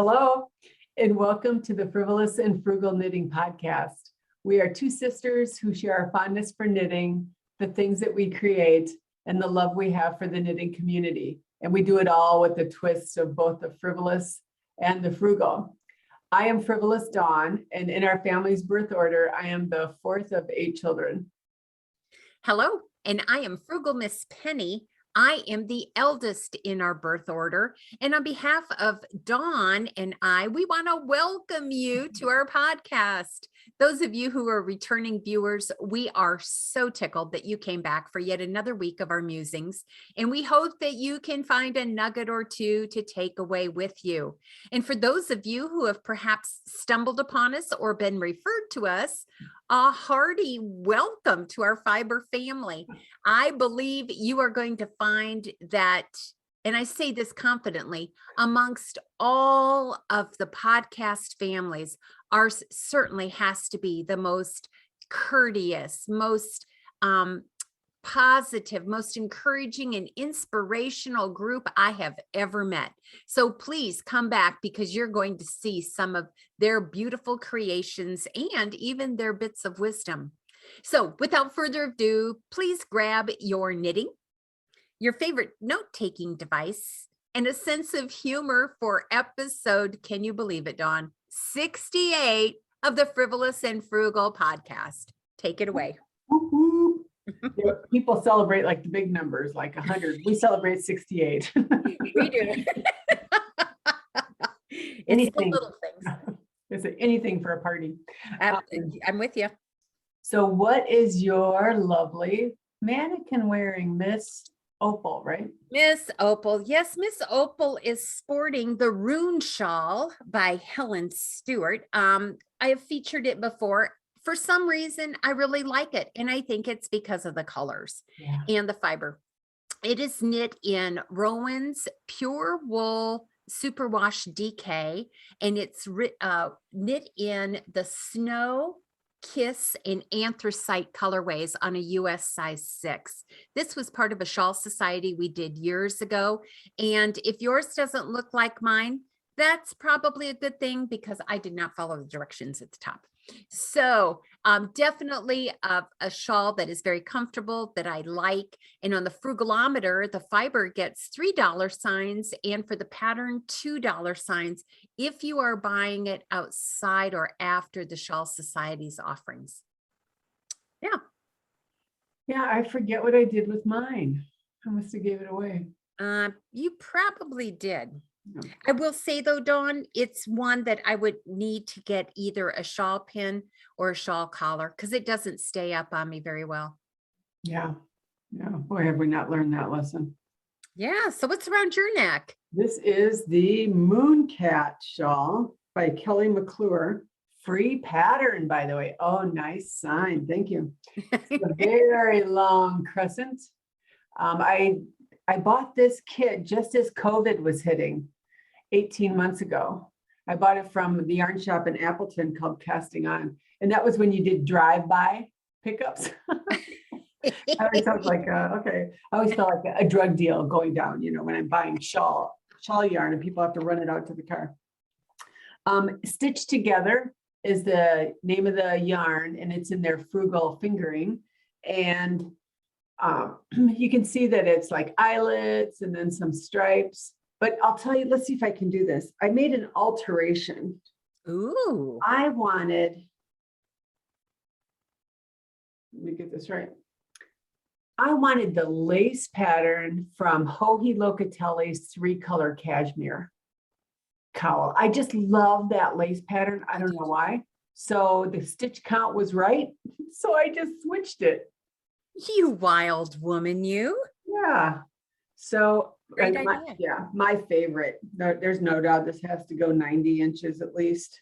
Hello, and welcome to the Frivolous and Frugal Knitting Podcast. We are two sisters who share our fondness for knitting, the things that we create, and the love we have for the knitting community. And we do it all with the twists of both the frivolous and the frugal. I am Frivolous Dawn, and in our family's birth order, I am the fourth of 8 children. Hello, and I am Frugal MsPenny. I am the eldest in our birth order. And on behalf of Dawn and I, we want to welcome you to our podcast. Those of you who are returning viewers, we are so tickled that you came back for yet another week of our musings. And we hope that you can find a nugget or two to take away with you. And for those of you who have perhaps stumbled upon us or been referred to us, a hearty welcome to our fiber family. I believe you are going to find that, and I say this confidently, amongst all of the podcast families, ours certainly has to be the most courteous, most positive, most encouraging and inspirational group I have ever met. So please come back because you're going to see some of their beautiful creations and even their bits of wisdom. So without further ado, please grab your knitting, your favorite note-taking device, and a sense of humor for episode, can you believe it, Dawn? 68 of the Frivolous and Frugal podcast. Take it away. Yeah, people celebrate like the big numbers, like 100. We celebrate 68. We do. It's the little things. Is it anything for a party? I'm with you. So what is your lovely mannequin wearing, Miss Opal, right? Miss Opal. Yes, Miss Opal is sporting the Rune Shawl by Helen Stewart. I have featured it before. For some reason, I really like it. And I think it's because of the colors and the fiber. It is knit in Rowan's Pure Wool Superwash DK, and it's knit in the Snow, Kiss, and Anthracite colorways on a US size 6. This was part of a shawl society we did years ago. And if yours doesn't look like mine, that's probably a good thing because I did not follow the directions at the top. So definitely a shawl that is very comfortable, that I like. And on the frugalometer, the fiber gets $3 signs, and for the pattern, $2 signs if you are buying it outside or after the Shawl Society's offerings. Yeah. Yeah, I forget what I did with mine. I must have gave it away. You probably did. I will say though, Dawn, it's one that I would need to get either a shawl pin or a shawl collar because it doesn't stay up on me very well. Yeah. Boy, have we not learned that lesson. Yeah. So what's around your neck? This is the Mooncat shawl by Kellly McClure. Free pattern, by the way. Oh, nice sign. Thank you. It's a very long crescent. I bought this kit just as COVID was hitting 18 months ago. I bought it from the yarn shop in Appleton called Casting On. And that was when you did drive-by pickups. I always felt like, okay. I always felt like a drug deal going down, when I'm buying shawl yarn and people have to run it out to the car. Stitched Together is the name of the yarn, and it's in their frugal fingering. And you can see that it's like eyelets and then some stripes, but I'll tell you, let's see if I can do this. I made an alteration. Ooh. Let me get this right. I wanted the lace pattern from Joji Locatelli's 3-color cashmere cowl. I just love that lace pattern. I don't know why. So the stitch count was right. So I just switched it. You wild woman, you. Yeah. So idea. My favorite. There's no doubt this has to go 90 inches at least.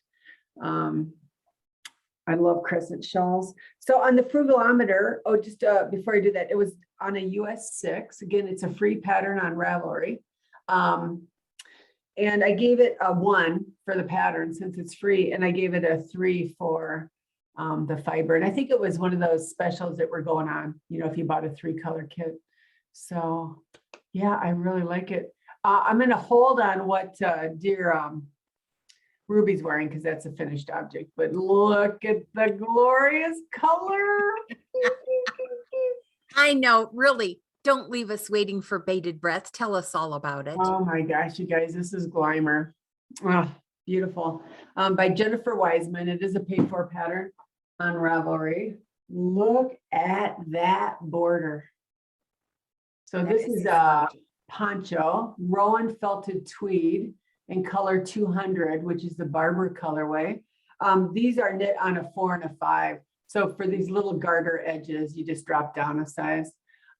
I love crescent shawls. So on the frugalometer, just before I do that, it was on a US 6. Again, it's a free pattern on Ravelry. And I gave it a 1 for the pattern since it's free, and I gave it a 3 for the fiber. And I think it was one of those specials that were going on, if you bought a 3-color kit. So yeah, I really like it. I'm going to hold on what dear Ruby's wearing because that's a finished object, but look at the glorious color. I know, really. Don't leave us waiting for bated breath. Tell us all about it. Oh my gosh, you guys, this is Glymur. Oh, beautiful. By Jennifer Weissman. It is a paid for pattern on Ravelry. Look at that border. So That this is is a poncho, Rowan Felted Tweed in color 200, which is the Barber colorway. These are knit on a 4 and a 5. So for these little garter edges, you just drop down a size.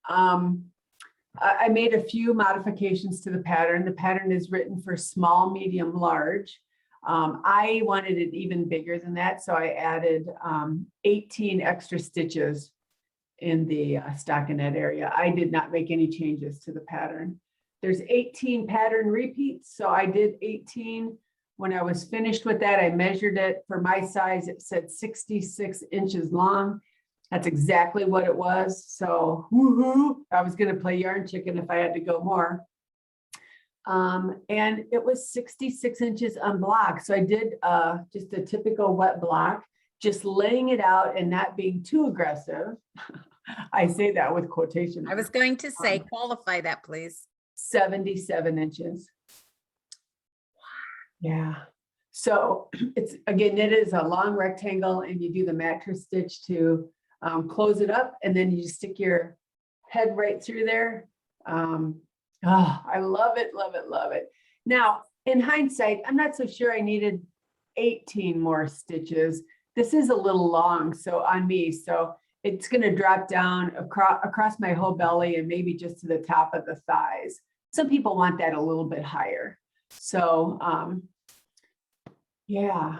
I made a few modifications to the pattern. The pattern is written for small, medium, large. I wanted it even bigger than that, so I added 18 extra stitches in the stockinette area. I did not make any changes to the pattern. There's 18 pattern repeats, so I did 18. When I was finished with that, I measured it. For my size, it said 66 inches long. That's exactly what it was. So woohoo, I was going to play yarn chicken if I had to go more. And it was 66 inches unblocked. So I did just a typical wet block, just laying it out and not being too aggressive. I say that with quotation. I was going to say, qualify that, please. 77 inches. Yeah. So it's, again, it is a long rectangle and you do the mattress stitch to close it up, and then you just stick your head right through there. Oh, I love it, love it, love it. Now, in hindsight, I'm not so sure I needed 18 more stitches. This is a little long, so on me, so it's going to drop down across my whole belly and maybe just to the top of the thighs. Some people want that a little bit higher. So, yeah,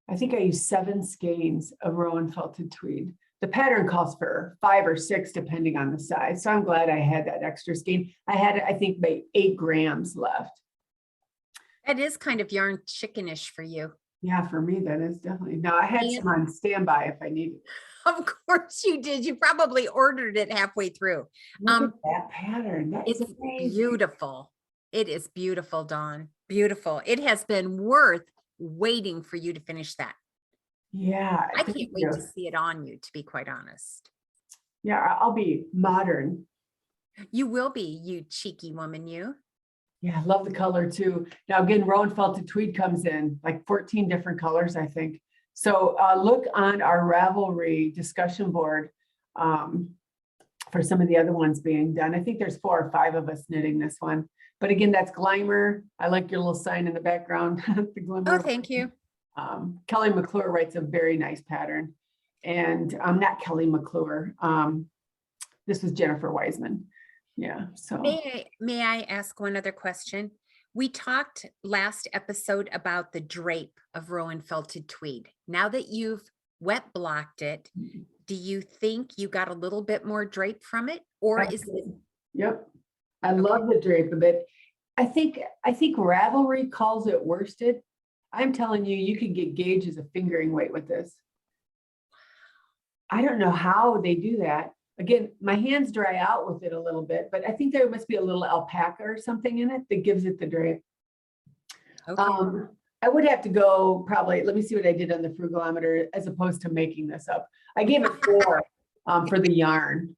I think I used 7 skeins of Rowan Felted Tweed. The pattern calls for 5 or 6, depending on the size. So I'm glad I had that extra skein. I had, I think, about 8 grams left. That is kind of yarn chickenish for you. Yeah, for me, that is definitely. Now, I had some on standby if I needed. Of course you did. You probably ordered it halfway through. Look at that pattern. That is It's amazing. beautiful. It is beautiful, Dawn. Beautiful. It has been worth waiting for you to finish that. Yeah. I can't wait to see it on you, to be quite honest. Yeah, I'll be modern. You will be, you cheeky woman, you. Yeah, I love the color too. Now, again, Rowan Felted Tweed comes in like 14 different colors, I think. So look on our Ravelry discussion board for some of the other ones being done. I think there's 4 or 5 of us knitting this one. But again, that's Glymur. I like your little sign in the background. The Glymur. Oh, thank you. Kelly McClure writes a very nice pattern. And not Kelly McClure. This was Jennifer Weissman. Yeah. So May I ask one other question? We talked last episode about the drape of Rowan Felted Tweed. Now that you've wet blocked it, do you think you got a little bit more drape from it? Or is it? Yep. I love the drape of it. I think Ravelry calls it worsted. I'm telling you, you could get gauges of fingering weight with this. I don't know how they do that. Again, my hands dry out with it a little bit, but I think there must be a little alpaca or something in it that gives it the drape. Okay. I would have to go probably, let me see what I did on the frugalometer as opposed to making this up. I gave it 4 for the yarn.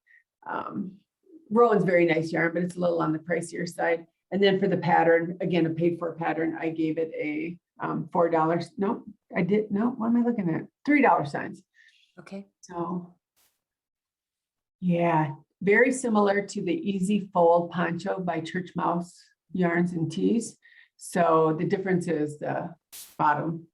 Rowan's very nice yarn, but it's a little on the pricier side. And then for the pattern, again, a paid for pattern, I gave it a $4. No, I did. No, what am I looking at? $3 signs. Okay. So yeah, very similar to the Easy Fold Poncho by Church Mouse Yarns and Tees. So the difference is the bottom.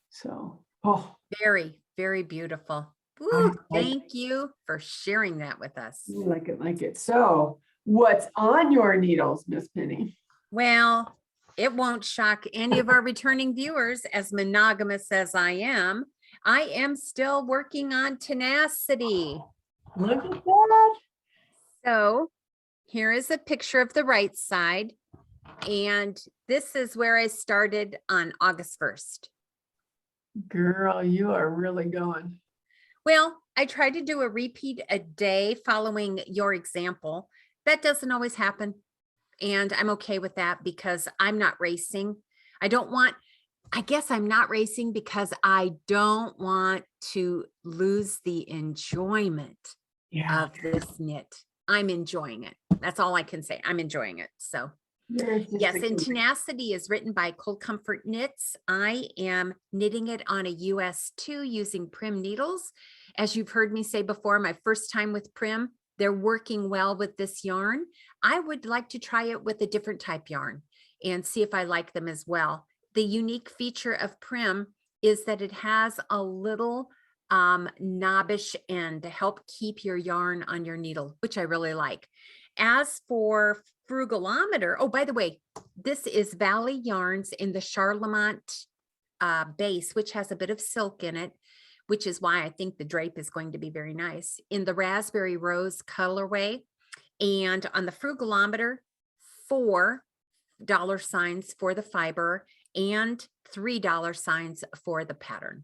So, oh. Very, very beautiful. Ooh, thank you for sharing that with us. I like it, like it. So what's on your needles, MsPenny? Well, it won't shock any of our returning viewers, as monogamous as I am still working on Tenacity. Look at that. So here is a picture of the right side. And this is where I started on August 1st. Girl, you are really going. Well, I tried to do a repeat a day following your example. That doesn't always happen. And I'm okay with that because I'm not racing. I don't want I guess I'm not racing because I don't want to lose the enjoyment Yeah. of this knit. I'm enjoying it. That's all I can say. I'm enjoying it. So There's just yes, a and good- Tenacity is written by Cold Comfort Knits. I am knitting it on a US2 using Prim needles. As you've heard me say before, my first time with Prim, they're working well with this yarn. I would like to try it with a different type yarn and see if I like them as well. The unique feature of Prim is that it has a little knobbish end to help keep your yarn on your needle, which I really like. As for Frugalometer, oh, by the way, this is Valley Yarns in the Charlemont base, which has a bit of silk in it, which is why I think the drape is going to be very nice, in the Raspberry Rose colorway. And on the Frugalometer, $4 for the fiber and $3 for the pattern.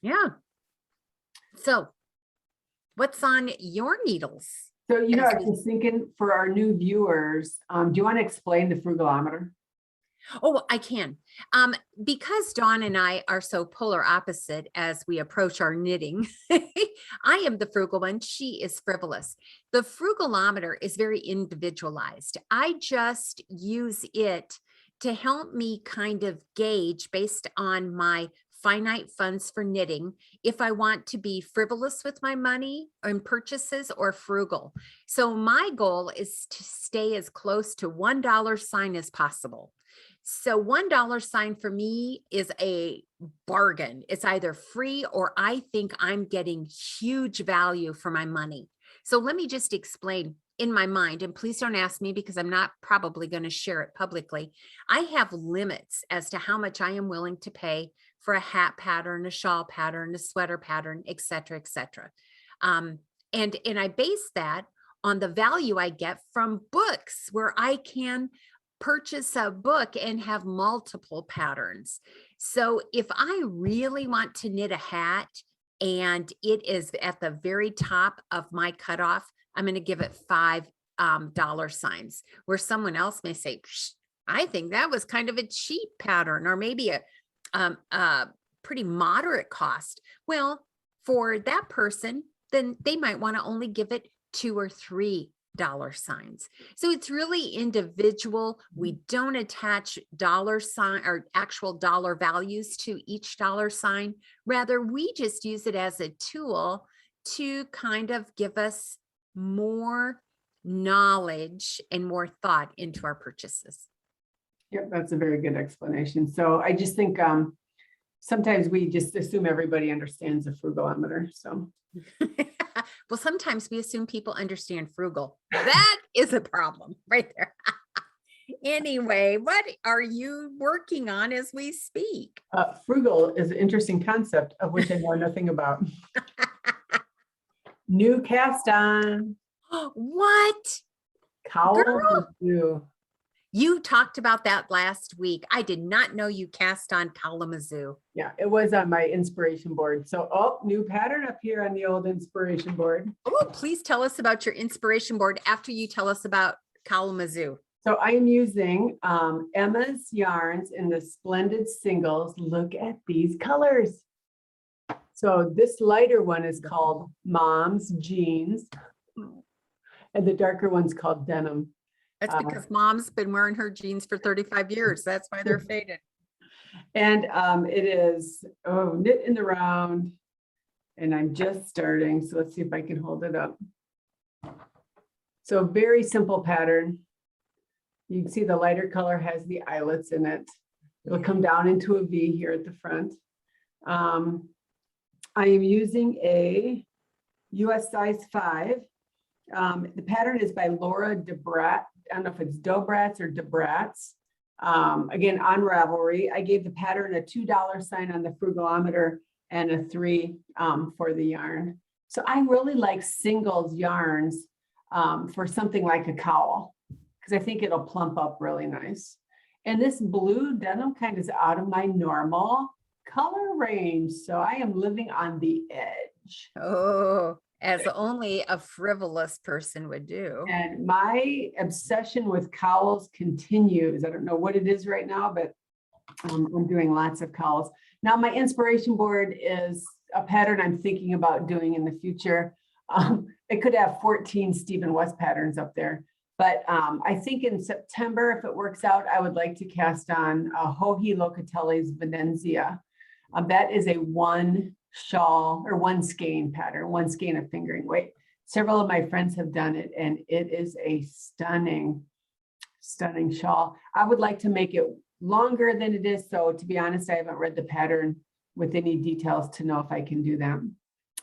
Yeah. So what's on your needles? So, I was thinking for our new viewers, do you want to explain the Frugalometer? Oh, I can. Because Dawn and I are so polar opposite as we approach our knitting, I am the frugal one. She is frivolous. The Frugalometer is very individualized. I just use it to help me kind of gauge based on my finite funds for knitting if I want to be frivolous with my money and purchases or frugal. So my goal is to stay as close to $1 sign as possible. So $1 sign for me is a bargain. It's either free or I think I'm getting huge value for my money. So let me just explain in my mind, and please don't ask me because I'm not probably going to share it publicly. I have limits as to how much I am willing to pay for a hat pattern, a shawl pattern, a sweater pattern, et cetera, et cetera. And I base that on the value I get from books where I can purchase a book and have multiple patterns. So if I really want to knit a hat and it is at the very top of my cutoff, I'm going to give it $5 signs, where someone else may say, I think that was kind of a cheap pattern, or maybe a pretty moderate cost. Well, for that person, then they might want to only give it $2 or $3 signs. So it's really individual. We don't attach dollar sign or actual dollar values to each dollar sign. Rather, we just use it as a tool to kind of give us more knowledge and more thought into our purchases. Yep, that's a very good explanation. So I just think sometimes we just assume everybody understands the Frugalometer. So well, sometimes we assume people understand frugal. That is a problem right there. Anyway, what are you working on as we speak? Frugal is an interesting concept of which I know nothing about. New cast on. What? Cowlmazoo. You talked about that last week. I did not know you cast on Cowlmazoo. Yeah, it was on my inspiration board. So, new pattern up here on the old inspiration board. Oh, please tell us about your inspiration board after you tell us about Cowlmazoo. So I am using Emma's yarns in the Splendid singles. Look at these colors. So this lighter one is called Mom's Jeans, and the darker one's called Denim. That's because Mom's been wearing her jeans for 35 years. That's why they're faded. And it is knit in the round, and I'm just starting. So let's see if I can hold it up. So very simple pattern. You can see the lighter color has the eyelets in it. It'll come down into a V here at the front. I am using a US size 5. The pattern is by Laura Dobratz. I don't know if it's Dobratz or Dobratz. Again, on Ravelry. I gave the pattern a $2 sign on the Frugalometer and a 3 for the yarn. So I really like singles yarns for something like a cowl, because I think it'll plump up really nice. And this blue denim kind is out of my normal color range. So I am living on the edge. Oh, as only a frivolous person would do. And my obsession with cowls continues. I don't know what it is right now, but I'm doing lots of cowls. Now my inspiration board is a pattern I'm thinking about doing in the future. It could have 14 Stephen West patterns up there. But I think in September, if it works out, I would like to cast on Hohi Locatelli's Venezia. That is a one shawl or one skein pattern, one skein of fingering weight. Several of my friends have done it, and it is a stunning, stunning shawl. I would like to make it longer than it is. So to be honest, I haven't read the pattern with any details to know if I can do that.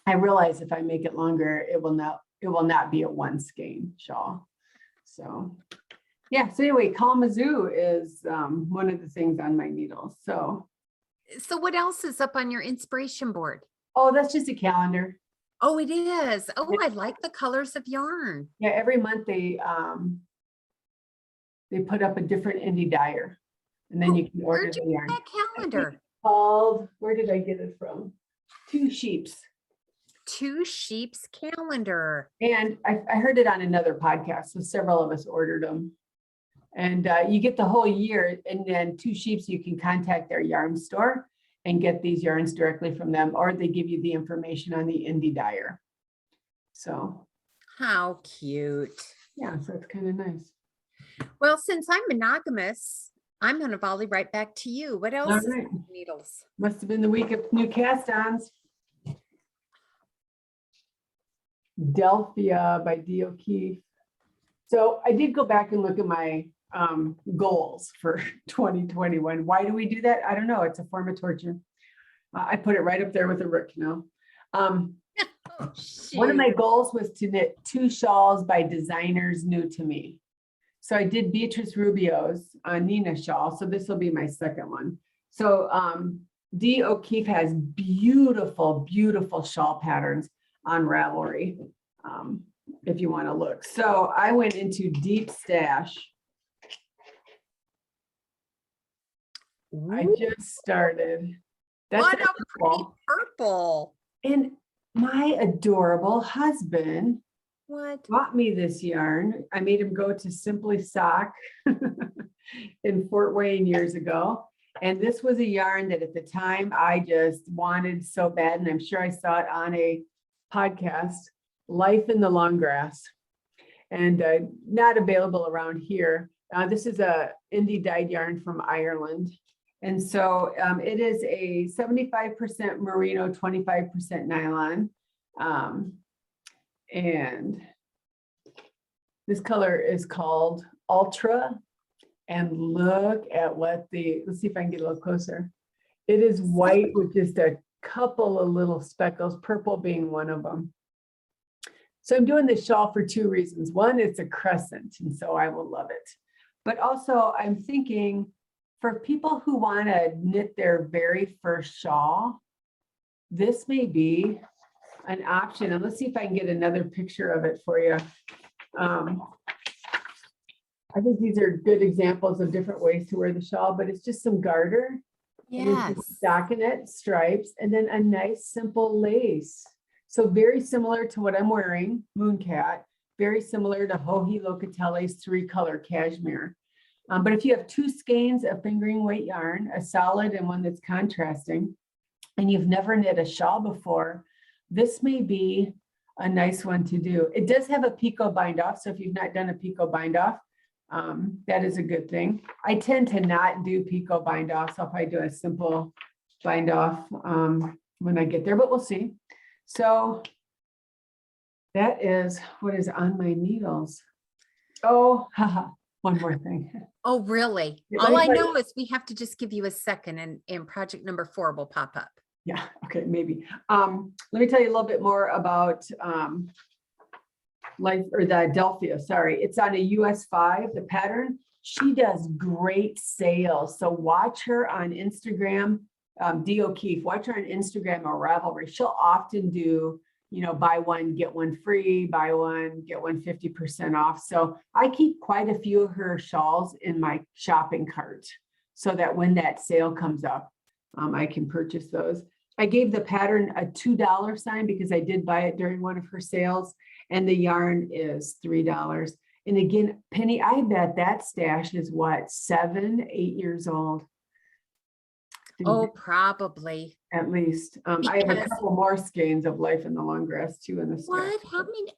I realize if I make it longer, it will not be a one skein shawl. So yeah, so anyway, Cowlmazoo is one of the things on my needles. So what else is up on your inspiration board? oh, that's just a calendar. Oh, it is. Oh, I like the colors of yarn. Yeah, every month they put up a different indie dyer, and then you can order Where'd you the yarn. get that calendar? Called, where did I get it from? Two Sheeps. Two Sheeps calendar. And I heard it on another podcast, so several of us ordered them. And you get the whole year, and then Two Sheeps, you can contact their yarn store and get these yarns directly from them, or they give you the information on the indie dyer. So How cute. yeah, so it's kind of nice. Well, since I'm monogamous, I'm going to volley right back to you. What else All is right. on needles? Must have been the week of new cast-ons. Delphia by D. O'Keefe. So I did go back and look at my goals for 2021. Why do we do that? I don't know. It's a form of torture. I put it right up there with a root canal. One of my goals was to knit 2 shawls by designers new to me. So I did Beatrice Rubio's Nina shawl. So this will be my second one. So D. O'Keefe has beautiful, beautiful shawl patterns on Ravelry, if you want to look. So I went into Deep Stash. I just started. That's What a pretty purple. And my adorable husband What? bought me this yarn. I made him go to Simply Sock in Fort Wayne years ago. And this was a yarn that at the time I just wanted so bad. And I'm sure I saw it on a podcast, Life in the Long Grass, and not available around here. This is a indie dyed yarn from Ireland. And so it is a 75% merino, 25% nylon. And this color is called Ultra. And look at what let's see if I can get a little closer. It is white with just a couple of little speckles, purple being one of them. So I'm doing this shawl for 2 reasons. One, it's a crescent, and so I will love it. But also I'm thinking for people who want to knit their very first shawl, this may be an option. And let's see if I can get another picture of it for you. I think these are good examples of different ways to wear the shawl, but it's just some garter. Yes. Stockinette stripes, and then a nice simple lace. So very similar to what I'm wearing, Mooncat, very similar to Hohi Locatelli's 3-color cashmere. But if you have 2 skeins of fingering weight yarn, a solid and one that's contrasting, and you've never knit a shawl before, this may be a nice one to do. It does have a picot bind off. So if you've not done a picot bind off, that is a good thing. I tend to not do picot bind off, so I'll probably do a simple bind off when I get there, but we'll see. So that is what is on my needles. Oh, haha, one more thing. Oh, really? Yeah, All I know is we have to just give you a second and project number 4 will pop up. Yeah, okay, maybe. Let me tell you a little bit more about the Delphia, sorry. It's on a US 5, the pattern. She does great sales. So watch her on Instagram, D. O'Keefe, watch her on Instagram or Ravelry. She'll often do, buy one, get one free, buy one, get one 50% off. So I keep quite a few of her shawls in my shopping cart so that when that sale comes up, I can purchase those. I gave the pattern a $2 sign because I did buy it during one of her sales, and the yarn is $3. And again, Penny, I bet that stash is what, 7, 8 years old. Oh, probably. At least. I have a Because couple more skeins of Life in the Long Grass too in the stack. what? How many?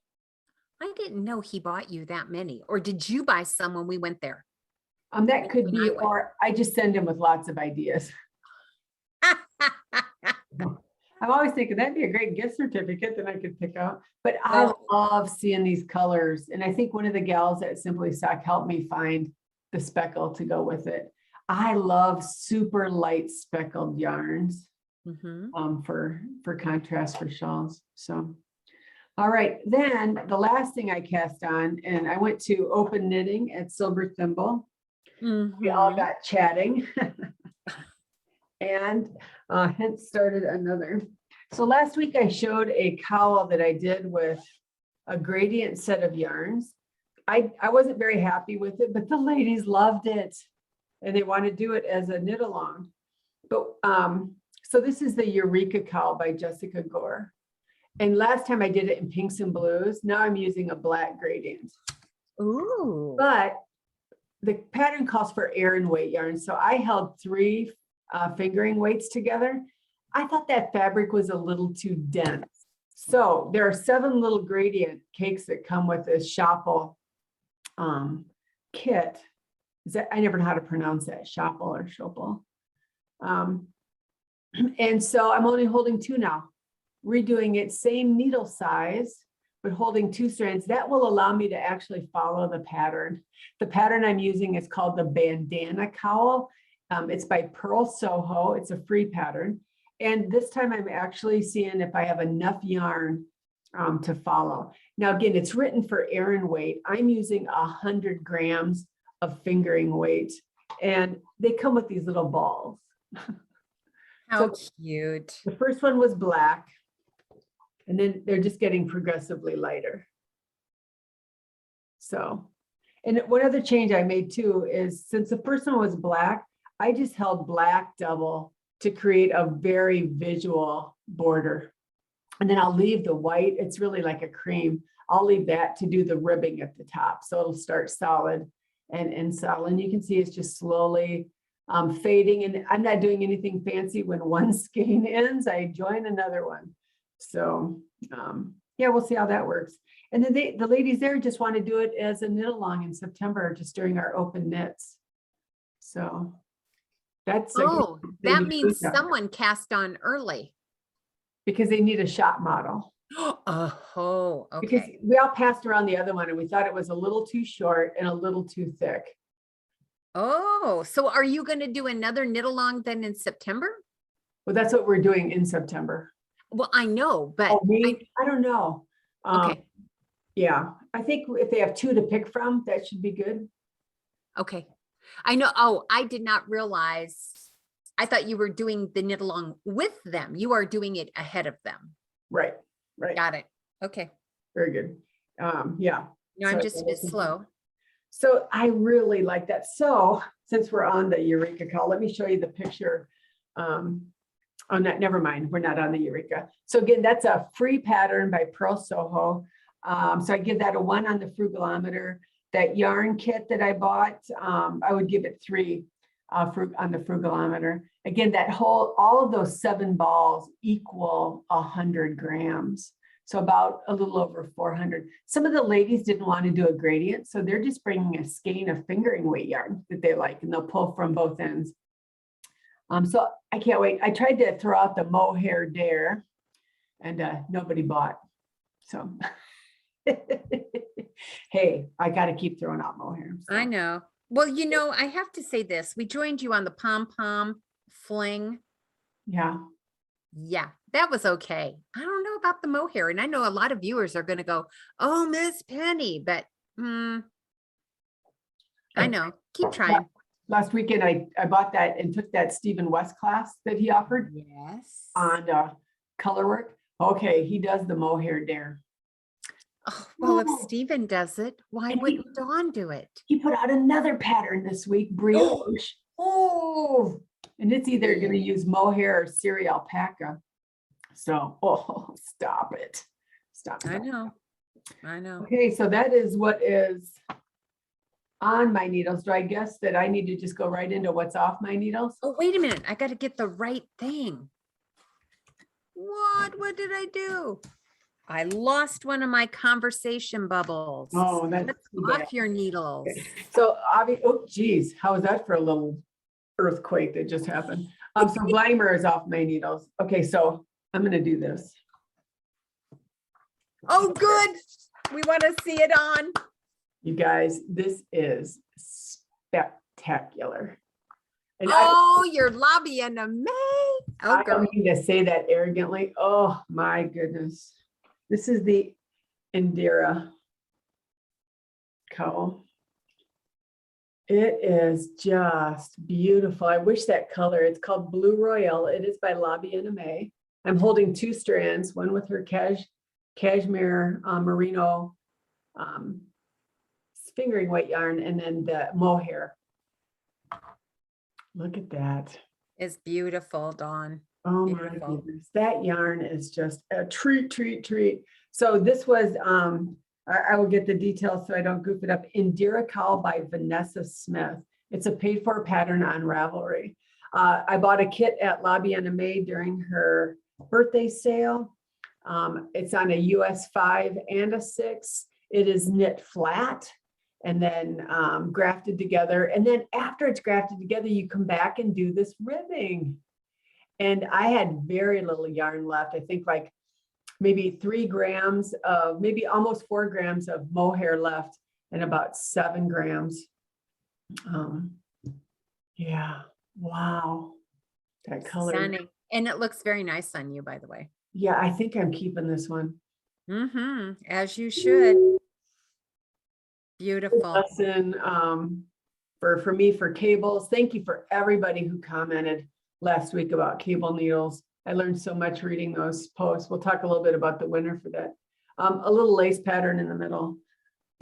I didn't know he bought you that many. Or did you buy some when we went there? That could When be, I went. or I just send him with lots of ideas. I'm always thinking that'd be a great gift certificate that I could pick out. But I Well- love seeing these colors. And I think one of the gals at Simply Sock helped me find the speckle to go with it. I love super light speckled yarns Mhm. for contrast for shawls. So, all right. Then the last thing I cast on, and I went to open knitting at Silver Thimble. We all Mhm. got chatting and hence started another. So last week I showed a cowl that I did with a gradient set of yarns. I wasn't very happy with it, but the ladies loved it and they want to do it as a knit along. But so this is the Eureka cowl by Jessica Gore. And last time I did it in pinks and blues. Now I'm using a black gradient. Ooh. But the pattern calls for Aran weight yarn. So I held 3 fingering weights together. I thought that fabric was a little too dense. So there are 7 little gradient cakes that come with this Shawl kit. Is that, I never know how to pronounce that, Shawl or Shopel. And so I'm only holding 2 now, redoing it, same needle size, but holding 2 strands. That will allow me to actually follow the pattern. The pattern I'm using is called the Bandana Cowl. It's by Purl Soho. It's a free pattern. And this time I'm actually seeing if I have enough yarn to follow. Now, again, it's written for Aran weight. I'm using 100 grams of fingering weight, and they come with these little balls. How cute. The first one was black, and then they're just getting progressively lighter. So, and one other change I made too is since the first one was black, I just held black double to create a very visual border. And then I'll leave the white, it's really like a cream. I'll leave that to do the ribbing at the top. So it'll start solid and solid. And you can see it's just slowly fading. And I'm not doing anything fancy when one skein ends, I join another one. So yeah, we'll see how that works. And then the ladies there just want to do it as a knit along in September, just during our open knits. So that's Oh, they that need means Eureka someone cast on early. because they need a shop model. Oh, Because okay. we all passed around the other one and we thought it was a little too short and a little too thick. Oh, so are you going to do another knit along then in September? Well, that's what we're doing in September. Well, I know, but Oh, me? I don't know. okay. Yeah, I think if they have 2 to pick from, that should be good. Okay. I know. Oh, I did not realize. I thought you were doing the knit along with them. You are doing it ahead of them. Right, right. Got it. Okay. Very good. Yeah. No, I'm So just a bit slow. So I really like that. So since we're on the Eureka cowl, let me show you the picture. Oh, never mind. We're not on the Eureka. So again, that's a free pattern by Purl Soho. So I give that a 1 on the frugalometer. That yarn kit that I bought, I would give it 3 on the frugalometer. Again, all of those 7 balls equal 100 grams. So about a little over 400. Some of the ladies didn't want to do a gradient, so they're just bringing a skein of fingering weight yarn that they like, and they'll pull from both ends. So I can't wait. I tried to throw out the mohair dare, and nobody bought. So, hey, I got to keep throwing out mohair. So. I know. Well, you know, I have to say this. We joined you on the pom-pom fling. Yeah. Yeah, that was okay. I don't know about the mohair. And I know a lot of viewers are going to go, oh, MsPenny, but I know. Keep trying. Last weekend, I bought that and took that Stephen West class that he offered Yes. on color work. Okay, he does the mohair dare. Oh, well, if Oh. Stephen does it, why And wouldn't Dawn do it? He put out another pattern this week, brioche. Oh, and it's either going to use mohair or Syri alpaca. So, oh, stop it. Stop. I know. I know. Okay, so that is what is on my needles. Do I guess that I need to just go right into what's off my needles? Oh, wait a minute. I got to get the right thing. What did I do? I lost one of my conversation bubbles. Oh, that's Let's too bad. off your needles. So oh geez, how was that for a little earthquake that just happened? So Glymur is off my needles. Okay, so I'm gonna do this. Oh, good. We want to see it on. You guys, this is spectacular. And Oh, you're lobbying a May. Oh, I don't mean to say that arrogantly. Oh my goodness. This is the Indira cowl. It is just beautiful. I wish that color. It's called Blue Royale. It is by Lobby May. I'm holding 2 strands, one with her cashmere merino fingering weight yarn, and then the mohair. Look at that. It's beautiful, Dawn. Oh my goodness. That yarn is just a treat. So this was, I will get the details so I don't goof it up. Indira Cowl by Vanessa Smith. It's a paid for pattern on Ravelry. I bought a kit at Lobby May during her birthday sale. It's on a US 5 and a 6. It is knit flat and then grafted together. And then after it's grafted together, you come back and do this ribbing. And I had very little yarn left. I think like maybe 3 grams of, maybe almost 4 grams of mohair left and about 7 grams. Yeah, wow. That color. Stunning. And it looks very nice on you, by the way. Yeah, I think I'm keeping this one. As you should. Beautiful. Lesson for me for cables. Thank you for everybody who commented last week about cable needles. I learned so much reading those posts. We'll talk a little bit about the winner for that. A little lace pattern in the middle.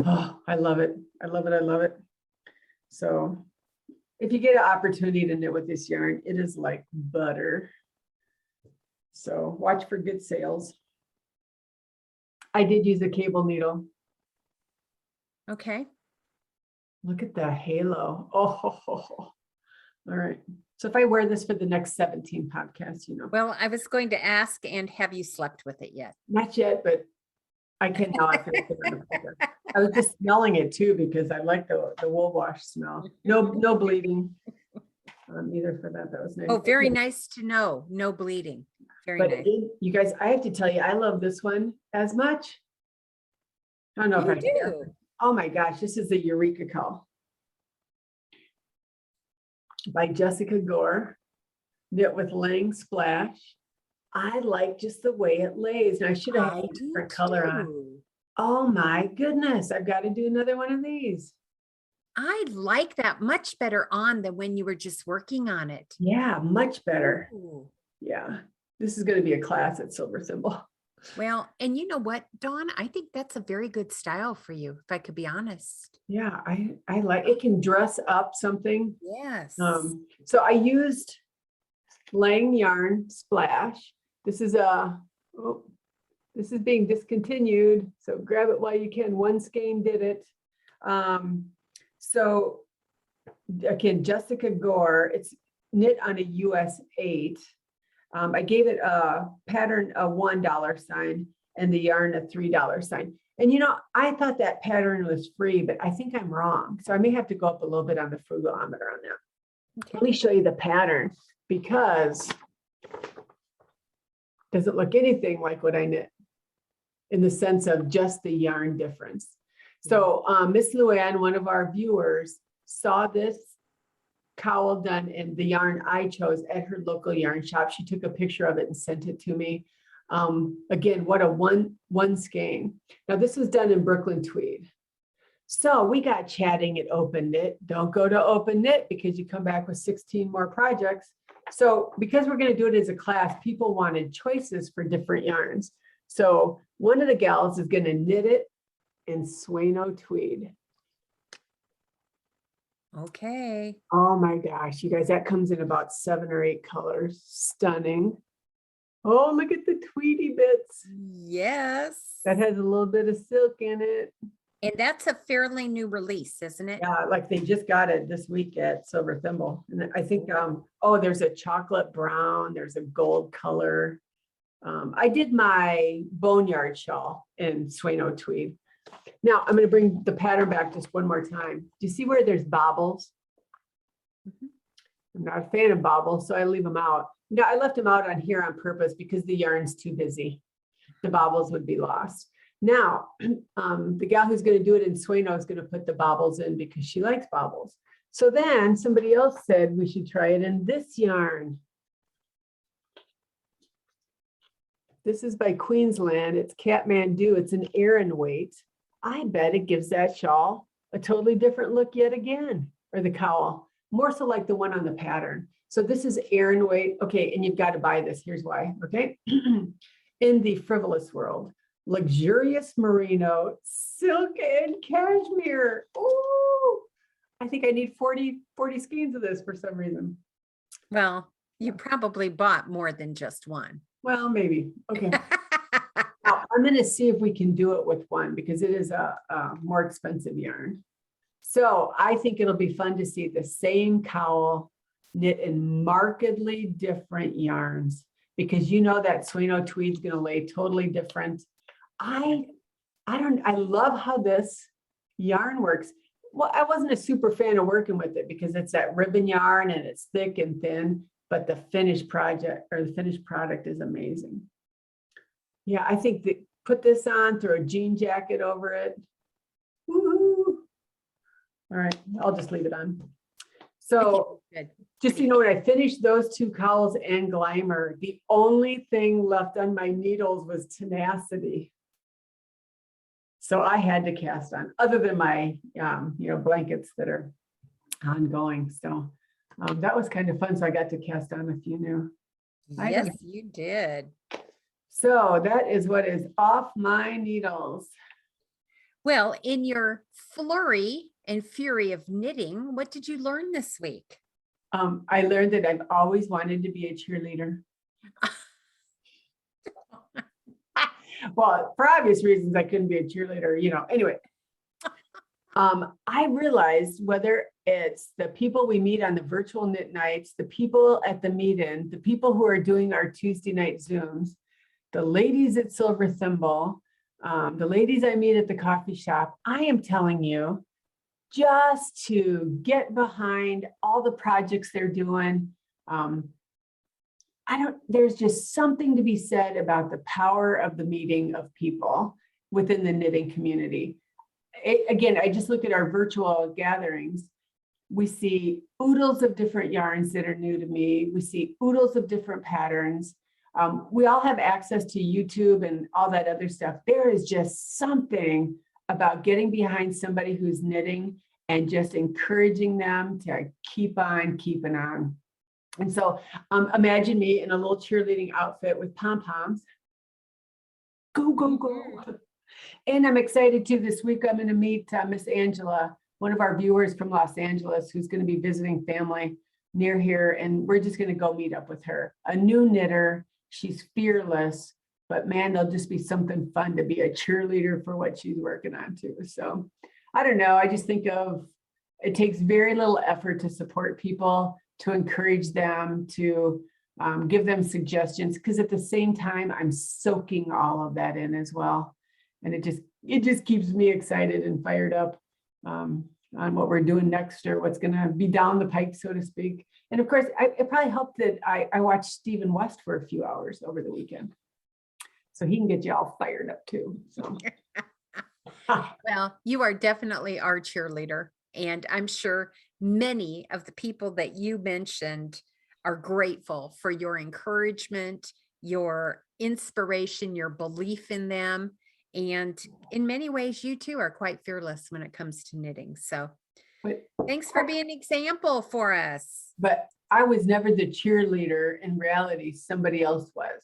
Oh, I love it. I love it. So if you get an opportunity to knit with this yarn, it is like butter. So watch for good sales. I did use a cable needle. Okay. Look at the halo. Oh, all right. So if I wear this for the next 17 podcasts, you know. Well, I was going to ask, and have you slept with it yet? Not yet, but I can now. I was just smelling it too because I like the wool wash smell. No bleeding. Either for that. That was nice. Oh, very nice to know. No bleeding. Very nice. You guys, I have to tell you, I love this one as much. I don't know if I do. Oh my gosh, this is the Eureka Cowl by Jessica Gore, knit with Lang Splash. I like just the way it lays. And I should have had a different color on. Oh my goodness, I've got to do another one of these. I like that much better on than when you were just working on it. Yeah, much better. Ooh. Yeah, this is going to be a class at Silver Symbol. Well, and you know what, Dawn, I think that's a very good style for you, if I could be honest. Yeah, I like it. Can dress up something. Yes. So I used Lang Yarn Splash. This is this is being discontinued, so grab it while you can. One skein did it. So again, Jessica Gore, it's knit on a US 8. I gave it a pattern, a $1 sign, and the yarn a $3 sign. And you know, I thought that pattern was free, but I think I'm wrong. So I may have to go up a little bit on the frugalometer on that. Okay. Let me show you the pattern because it doesn't look anything like what I knit in the sense of just the yarn difference. So Miss Luann, one of our viewers, saw this cowl done in the yarn I chose at her local yarn shop. She took a picture of it and sent it to me. Again, what a one skein. Now this was done in Brooklyn tweed. So we got chatting at Open Knit. Don't go to Open Knit because you come back with 16 more projects. So because we're going to do it as a class, people wanted choices for different yarns. So one of the gals is going to knit it in Swano tweed. Okay. Oh my gosh, you guys, that comes in about 7 or 8 colors. Stunning. Oh, look at the tweedy bits. Yes. That has a little bit of silk in it. And that's a fairly new release, isn't it? Yeah, like they just got it this week at Silver Thimble. And I think, oh, there's a chocolate brown, there's a gold color. I did my boneyard shawl in Swano tweed. Now I'm going to bring the pattern back just one more time. Do you see where there's bobbles? I'm not a fan of bobbles, so I leave them out. No, I left them out on here on purpose because the yarn's too busy. The bobbles would be lost. Now, the gal who's going to do it in Swano is going to put the bobbles in because she likes bobbles. So then somebody else said we should try it in this yarn. This is by Queensland. It's Kathmandu. It's an Aran weight. I bet it gives that shawl a totally different look yet again, or the cowl, more so like the one on the pattern. So this is Aran weight. Okay, and you've got to buy this. Here's why. Okay, in the frivolous world, luxurious merino, silk, and cashmere. Oh, I think I need 40 skeins of this for some reason. Well, you probably bought more than just one. Well, maybe. Okay. Now, I'm going to see if we can do it with one because it is a more expensive yarn. So I think it'll be fun to see the same cowl knit in markedly different yarns because you know that Swano tweed's going to lay totally different. I love how this yarn works. Well, I wasn't a super fan of working with it because it's that ribbon yarn and it's thick and thin, but the finished product is amazing. Yeah, I think that put this on, throw a jean jacket over it. Woohoo! All right, I'll just leave it on. So just so you know, when I finished those two cowls and Glymur, the only thing left on my needles was Tenacity. So I had to cast on, other than my blankets that are ongoing. So that was kind of fun. So I got to cast on a few new. Yes, you did. So that is what is off my needles. Well, in your flurry and fury of knitting, what did you learn this week? I learned that I've always wanted to be a cheerleader. Well, for obvious reasons, I couldn't be a cheerleader, anyway. I realized whether it's the people we meet on the virtual knit nights, the people at the meet-in, the people who are doing our Tuesday night Zooms, the ladies at Silver Thimble, the ladies I meet at the coffee shop, I am telling you, just to get behind all the projects they're doing. There's just something to be said about the power of the meeting of people within the knitting community. Again, I just look at our virtual gatherings. We see oodles of different yarns that are new to me. We see oodles of different patterns. We all have access to YouTube and all that other stuff. There is just something about getting behind somebody who's knitting and just encouraging them to keep on keeping on. And so imagine me in a little cheerleading outfit with pom-poms. Go, go, go. And I'm excited too. This week I'm going to meet Miss Angela, one of our viewers from Los Angeles, who's going to be visiting family near here. And we're just going to go meet up with her. A new knitter. She's fearless, but man, there'll just be something fun to be a cheerleader for what she's working on too. So I don't know. I just think it takes very little effort to support people, to encourage them, to give them suggestions, because at the same time, I'm soaking all of that in as well. And it just keeps me excited and fired up on what we're doing next or what's going to be down the pike, so to speak. And of course, it probably helped that I watched Stephen West for a few hours over the weekend. So he can get you all fired up too. So. Well, you are definitely our cheerleader. And I'm sure many of the people that you mentioned are grateful for your encouragement, your inspiration, your belief in them. And in many ways, you too are quite fearless when it comes to knitting. So thanks for being an example for us. But I was never the cheerleader. In reality, somebody else was.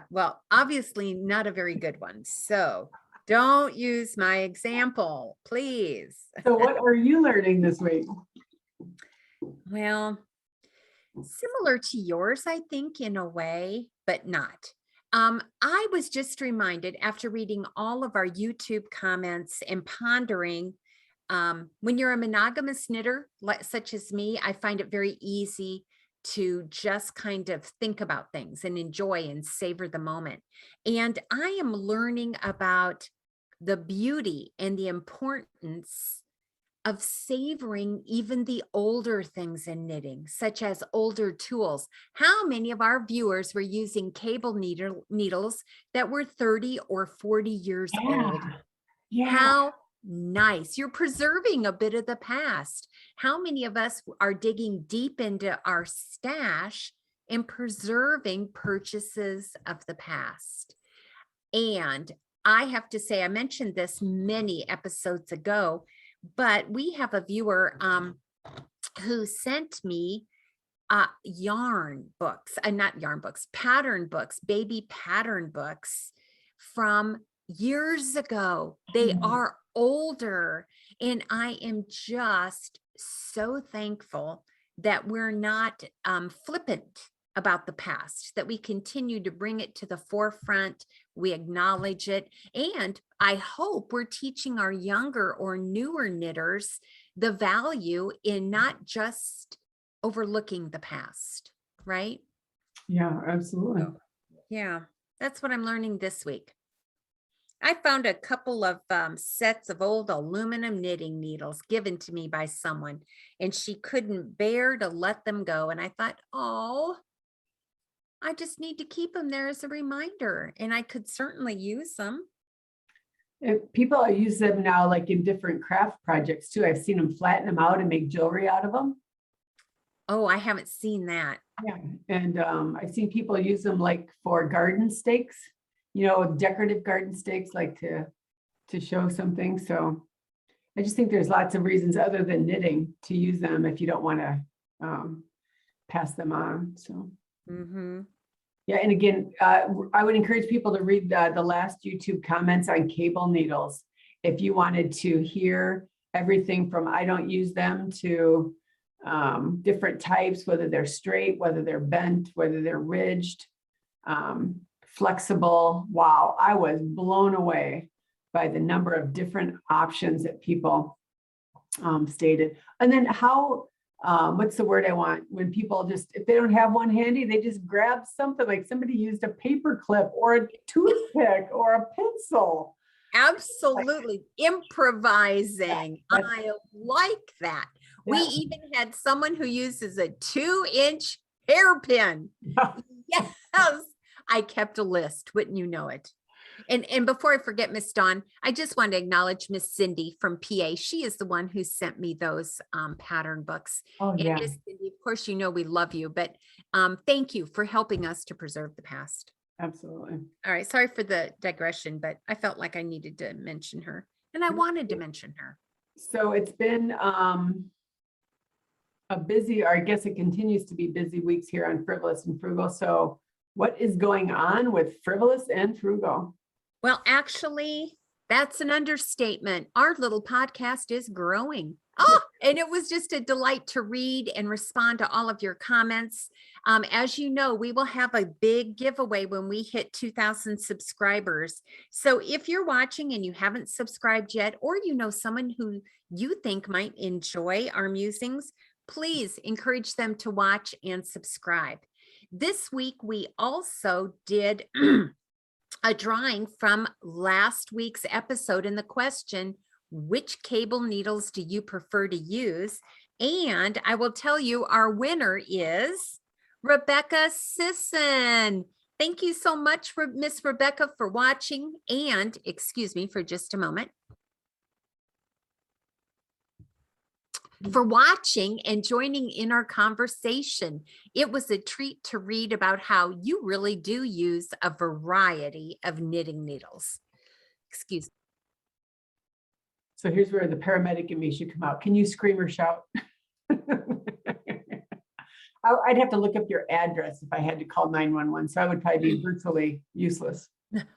Well, obviously not a very good one. So don't use my example, please. So what are you learning this week? Well, similar to yours, I think, in a way, but not. I was just reminded after reading all of our YouTube comments and pondering, when you're a monogamous knitter, such as me, I find it very easy to just kind of think about things and enjoy and savor the moment. And I am learning about the beauty and the importance of savoring even the older things in knitting, such as older tools. How many of our viewers were using cable needles that were 30 or 40 years old? Yeah. How nice. You're preserving a bit of the past. How many of us are digging deep into our stash and preserving purchases of the past? And I have to say, I mentioned this many episodes ago, but we have a viewer who sent me yarn books, not yarn books, pattern books, baby pattern books from years ago. They are older, and I am just so thankful that we're not flippant about the past, that we continue to bring it to the forefront, we acknowledge it, and I hope we're teaching our younger or newer knitters the value in not just overlooking the past, right? Yeah, absolutely. Yeah, that's what I'm learning this week. I found a couple of sets of old aluminum knitting needles given to me by someone, and she couldn't bear to let them go. And I thought, oh, I just need to keep them there as a reminder, and I could certainly use them. People use them now, like in different craft projects too. I've seen them flatten them out and make jewelry out of them. Oh, I haven't seen that. Yeah, and I've seen people use them like for garden stakes, decorative garden stakes, like to show something. So I just think there's lots of reasons other than knitting to use them if you don't want to pass them on. So. Yeah, and again, I would encourage people to read the last YouTube comments on cable needles. If you wanted to hear everything from I don't use them to different types, whether they're straight, whether they're bent, whether they're ridged, flexible. Wow, I was blown away by the number of different options that people stated. And then how, what's the word I want? When people just, if they don't have one handy, they just grab something, like somebody used a paper clip or a toothpick or a pencil. Absolutely. Improvising. I like that. Yeah. We even had someone who uses a 2-inch hairpin. Yes. I kept a list. Wouldn't you know it? And before I forget, Miss Dawn, I just want to acknowledge Miss Cindy from PA. She is the one who sent me those pattern books. Oh, yeah. And Miss Cindy, of course, we love you, but thank you for helping us to preserve the past. Absolutely. All right. Sorry for the digression, but I felt like I needed to mention her, and I wanted to mention her. So it's been a busy, or I guess it continues to be busy weeks here on Frivolous and Frugal. So what is going on with Frivolous and Frugal? Well, actually, that's an understatement. Our little podcast is growing. Oh, and it was just a delight to read and respond to all of your comments. As you know, we will have a big giveaway when we hit 2,000 subscribers. So if you're watching and you haven't subscribed yet, or you know someone who you think might enjoy our musings, please encourage them to watch and subscribe. This week, we also did a drawing from last week's episode, and the question, which cable needles do you prefer to use? And I will tell you, our winner is Rebecca Sisson. Thank you so much, Miss Rebecca, for watching, and excuse me for just a moment. For watching and joining in our conversation. It was a treat to read about how you really do use a variety of knitting needles. Excuse me. So here's where the paramedic in me should come out. Can you scream or shout? I'd have to look up your address if I had to call 911. So I would probably be virtually useless.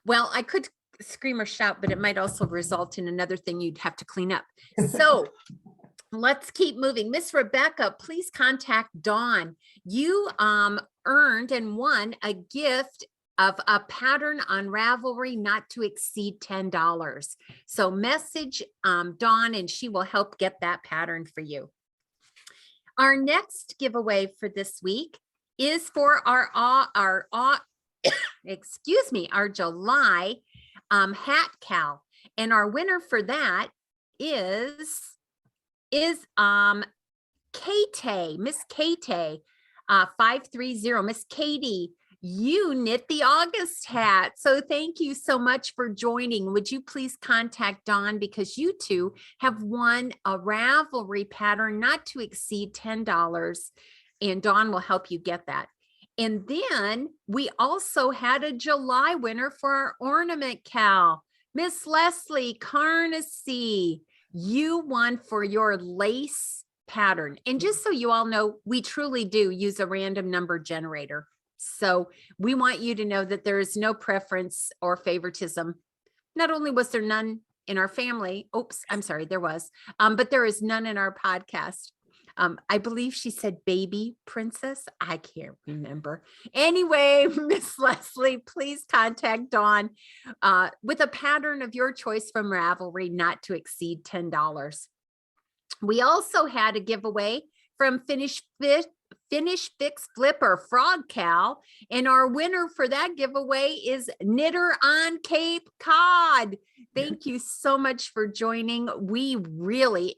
Well, I could scream or shout, but it might also result in another thing you'd have to clean up. So let's keep moving. Miss Rebecca, please contact Dawn. You earned and won a gift of a pattern on Ravelry not to exceed $10. So message Dawn and she will help get that pattern for you. Our next giveaway for this week is for our excuse me, our July hat cowl. And our winner for that is Kate, Miss Kate, 530. Miss Katie, you knit the August hat. So thank you so much for joining. Would you please contact Dawn because you two have won a Ravelry pattern not to exceed $10, and Dawn will help you get that. And then we also had a July winner for our ornament cowl. Miss Leslie Carnacy, you won for your lace pattern. And just so you all know, we truly do use a random number generator. So we want you to know that there is no preference or favoritism. Not only was there none in our family, oops, I'm sorry, there was, but there is none in our podcast. I believe she said baby princess. I can't remember. Anyway, Miss Leslie, please contact Dawn with a pattern of your choice from Ravelry not to exceed $10. We also had a giveaway from Finish Fix Flipper Frog Cowl, and our winner for that giveaway is Knitter on Cape Cod. Thank you so much for joining. We really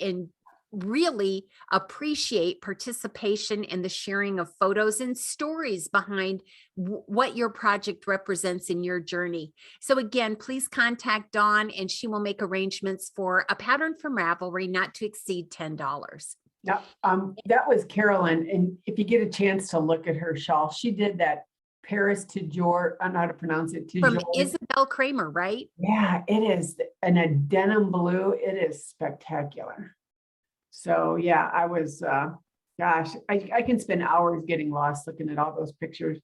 appreciate participation and the sharing of photos and stories behind what your project represents in your journey. So again, please contact Dawn and she will make arrangements for a pattern from Ravelry not to exceed $10. Yeah, that was Carolyn. And if you get a chance to look at her shawl, she did that Paris to George, I don't know how to pronounce it. From Isabel Kramer, right? Yeah, it is a denim blue. It is spectacular. So yeah, I was, gosh, I can spend hours getting lost looking at all those pictures.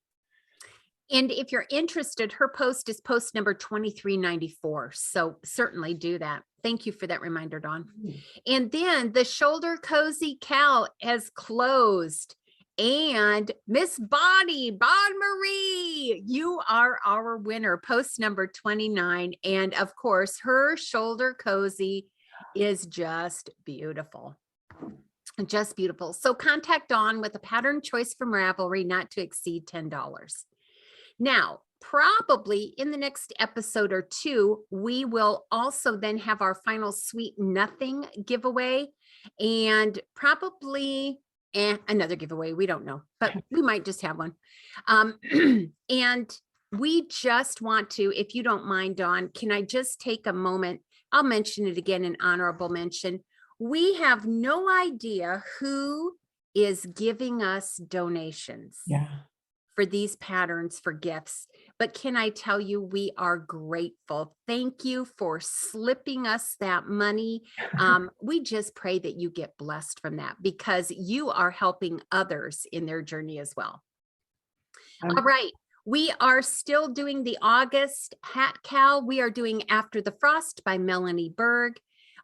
And if you're interested, her post is post number 2394. So certainly do that. Thank you for that reminder, Dawn. And then the shoulder cozy cowl has closed. And Miss Bon Marie, you are our winner, post number 29. And of course, her shoulder cozy is just beautiful. Just beautiful. So contact Dawn with a pattern choice from Ravelry not to exceed $10. Now, probably in the next episode or two, we will also then have our final Sweet Nothing giveaway and probably another giveaway. We don't know, but we might just have one. And we just want to, if you don't mind, Dawn, can I just take a moment? I'll mention it again, an honorable mention. We have no idea who is giving us donations for these patterns for gifts. But can I tell you, we are grateful. Thank you for slipping us that money. We just pray that you get blessed from that because you are helping others in their journey as well. All right. We are still doing the August hat cowl. We are doing After the Frost by Melanie Berg.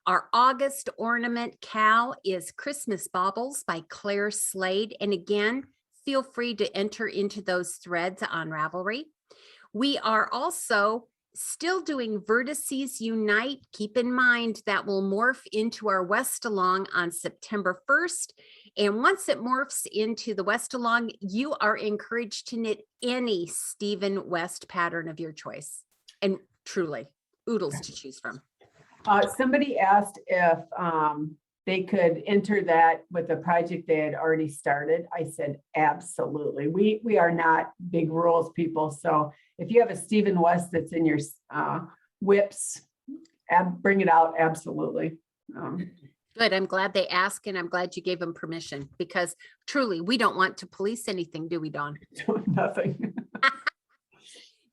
Our August ornament cowl is Christmas Baubles by Claire Slade. And again, feel free to enter into those threads on Ravelry. We are also still doing Vertices Unite. Keep in mind that will morph into our West Along on September 1st. And once it morphs into the West Along, you are encouraged to knit any Stephen West pattern of your choice. And truly, oodles to choose from. Somebody asked if they could enter that with a project they had already started. I said, absolutely. We are not big rules people. So if you have a Stephen West that's in your whips, bring it out. Absolutely. Good. I'm glad they asked, and I'm glad you gave them permission because truly we don't want to police anything, do we, Dawn? Nothing.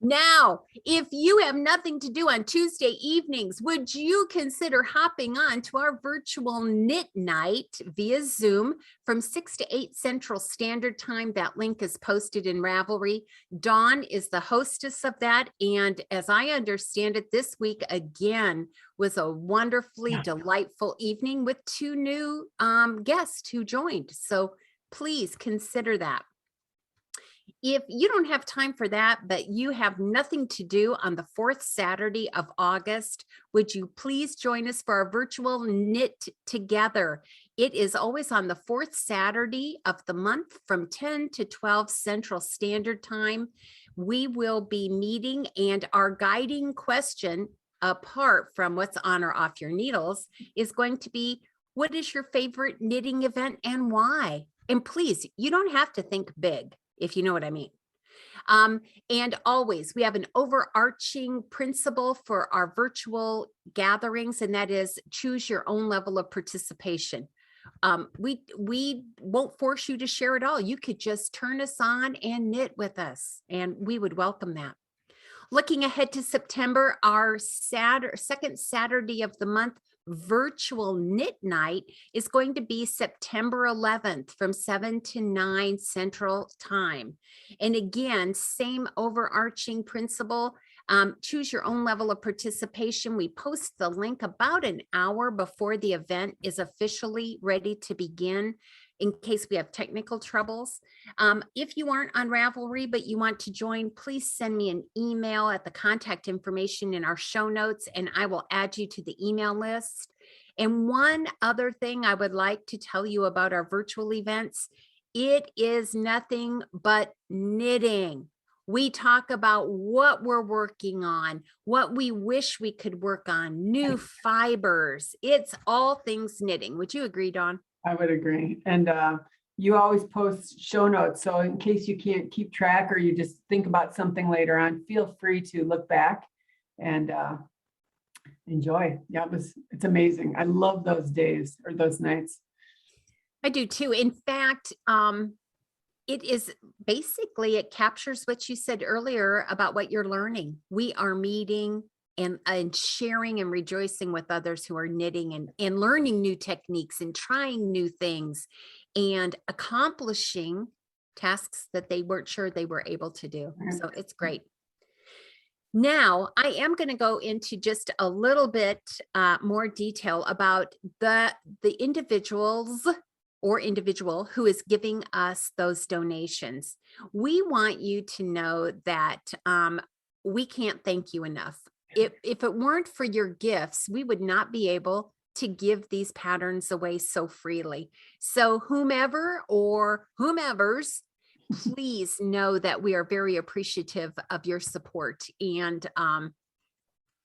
Now, if you have nothing to do on Tuesday evenings, would you consider hopping on to our virtual knit night via Zoom from 6 to 8 Central Standard Time? That link is posted in Ravelry. Dawn is the hostess of that. And as I understand it, this week again was a wonderfully delightful evening with 2 new guests who joined. So please consider that. if you don't have time for that, but you have nothing to do on the 4th Saturday of August, would you please join us for our virtual Knit Together? It is always on the 4th Saturday of the month from 10 to 12 Central Standard Time. We will be meeting, and our guiding question, apart from what's on or off your needles, is going to be, what is your favorite knitting event and why? And please, you don't have to think big, if you know what I mean. And always, we have an overarching principle for our virtual gatherings, and that is choose your own level of participation. We won't force you to share it all. You could just turn us on and knit with us, and we would welcome that. Looking ahead to September, our second Saturday of the month virtual knit night is going to be September 11th from 7 to 9 Central Time. And again, same overarching principle. Choose your own level of participation. We post the link about an hour before the event is officially ready to begin, in case we have technical troubles. If you aren't on Ravelry, but you want to join, please send me an email at the contact information in our show notes, and I will add you to the email list. And one other thing I would like to tell you about our virtual events, it is nothing but knitting. We talk about what we're working on, what we wish we could work on, new fibers. It's all things knitting. Would you agree, Dawn? I would agree. And you always post show notes. So in case you can't keep track or you just think about something later on, feel free to look back and enjoy. Yeah, it's amazing. I love those days or those nights. I do too. In fact, it is basically, it captures what you said earlier about what you're learning. We are meeting and sharing and rejoicing with others who are knitting and learning new techniques and trying new things and accomplishing tasks that they weren't sure they were able to do. So it's great. Now, I am going to go into just a little bit more detail about the individuals or individual who is giving us those donations. We want you to know that we can't thank you enough. If it weren't for your gifts, we would not be able to give these patterns away so freely. So whomever or whomevers, please know that we are very appreciative of your support. And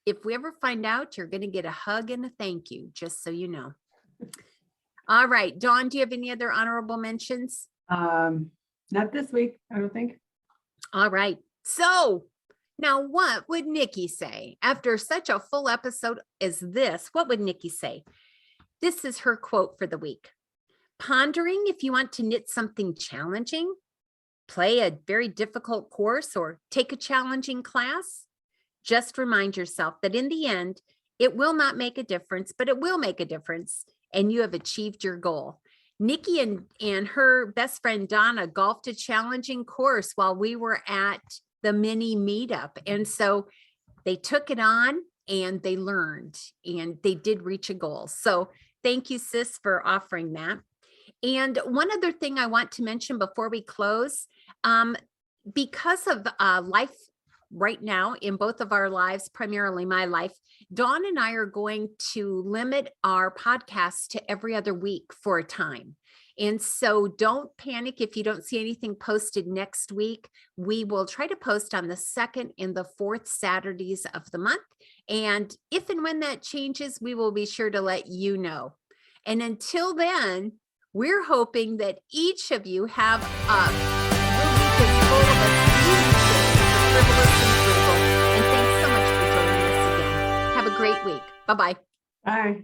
if we ever find out, you're going to get a hug and a thank you, just so you know. All right, Dawn, do you have any other honorable mentions? Not this week, I don't think. All right. So now what would Nikki say after such a full episode as this? What would Nikki say? This is her quote for the week. Pondering if you want to knit something challenging, play a very difficult course, or take a challenging class, just remind yourself that in the end, it will not make a difference, but it will make a difference, and you have achieved your goal. Nikki and her best friend Donna golfed a challenging course while we were at the mini meetup. And so they took it on and they learned and they did reach a goal. So thank you, sis, for offering that. And one other thing I want to mention before we close, because of life right now in both of our lives, primarily my life, Dawn and I are going to limit our podcast to every other week for a time. And so don't panic if you don't see anything posted next week. We will try to post on the 2nd and the 4th Saturdays of the month. And if and when that changes, we will be sure to let you know. And until then, we're hoping that each of you have a week is full of frivolous and frugal. And thanks so much for joining us again. Have a great week. Bye-bye. Bye.